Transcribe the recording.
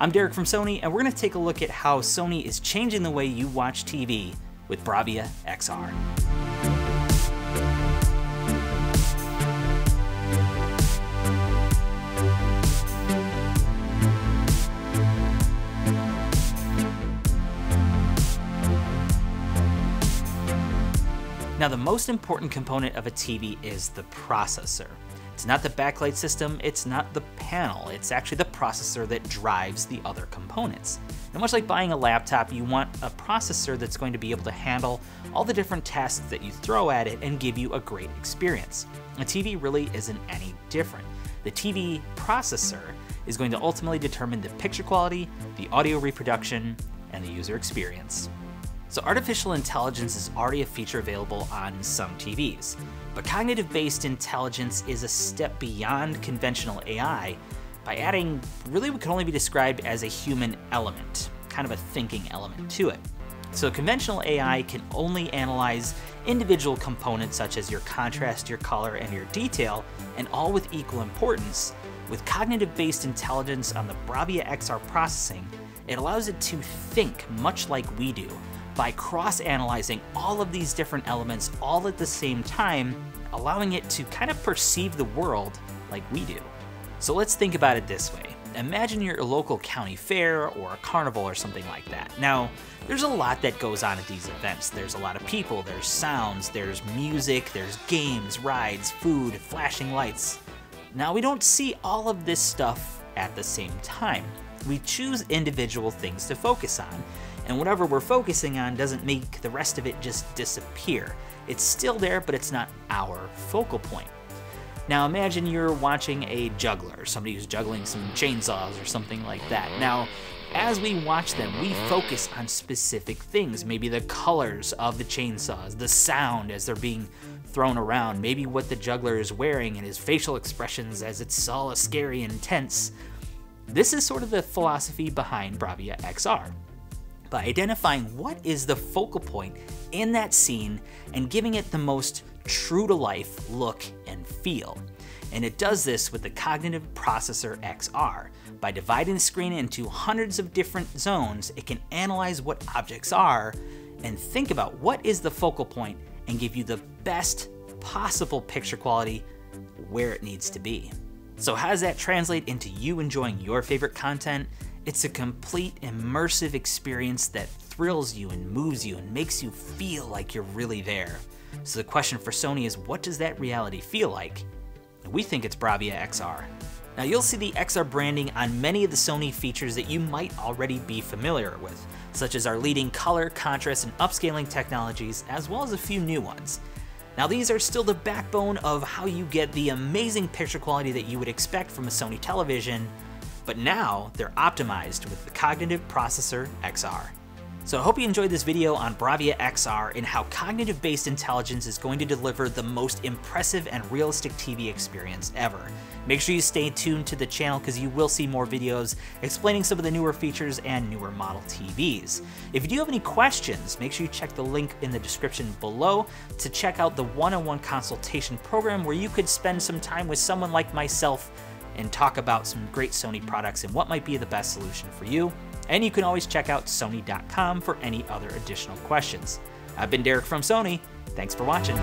I'm Derek from Sony, and we're going to take a look at how Sony is changing the way you watch TV with BRAVIA XR. Now, the most important component of a TV is the processor. It's not the backlight system, it's not the panel, it's actually the processor that drives the other components. And much like buying a laptop, you want a processor that's going to be able to handle all the different tasks that you throw at it and give you a great experience. A TV really isn't any different. The TV processor is going to ultimately determine the picture quality, the audio reproduction, and the user experience. So artificial intelligence is already a feature available on some TVs, but cognitive-based intelligence is a step beyond conventional AI by adding really what can only be described as a human element, kind of a thinking element to it. So conventional AI can only analyze individual components such as your contrast, your color, and your detail, and all with equal importance. With cognitive-based intelligence on the BRAVIA XR processing, it allows it to think much like we do, by cross-analyzing all of these different elements all at the same time, allowing it to kind of perceive the world like we do. So let's think about it this way. Imagine you're a local county fair or a carnival or something like that. Now, there's a lot that goes on at these events. There's a lot of people, there's sounds, there's music, there's games, rides, food, flashing lights. Now, we don't see all of this stuff at the same time. We choose individual things to focus on. And whatever we're focusing on doesn't make the rest of it just disappear. It's still there, but it's not our focal point. Now imagine you're watching a juggler, somebody who's juggling some chainsaws or something like that. Now, as we watch them, we focus on specific things, maybe the colors of the chainsaws, the sound as they're being thrown around, maybe what the juggler is wearing and his facial expressions as it's all scary and intense. This is sort of the philosophy behind BRAVIA XR. By identifying what is the focal point in that scene and giving it the most true-to-life look and feel. And it does this with the Cognitive Processor XR. By dividing the screen into hundreds of different zones, it can analyze what objects are and think about what is the focal point and give you the best possible picture quality where it needs to be. So how does that translate into you enjoying your favorite content? It's a complete immersive experience that thrills you and moves you and makes you feel like you're really there. So the question for Sony is, what does that reality feel like? We think it's BRAVIA XR. Now you'll see the XR branding on many of the Sony features that you might already be familiar with, such as our leading color, contrast, and upscaling technologies, as well as a few new ones. Now these are still the backbone of how you get the amazing picture quality that you would expect from a Sony television, but now they're optimized with the Cognitive Processor XR. So I hope you enjoyed this video on BRAVIA XR and how cognitive-based intelligence is going to deliver the most impressive and realistic TV experience ever. Make sure you stay tuned to the channel because you will see more videos explaining some of the newer features and newer model TVs. If you do have any questions, make sure you check the link in the description below to check out the one-on-one consultation program where you could spend some time with someone like myself and talk about some great Sony products and what might be the best solution for you. And you can always check out Sony.com for any other additional questions. I've been Derek from Sony. Thanks for watching.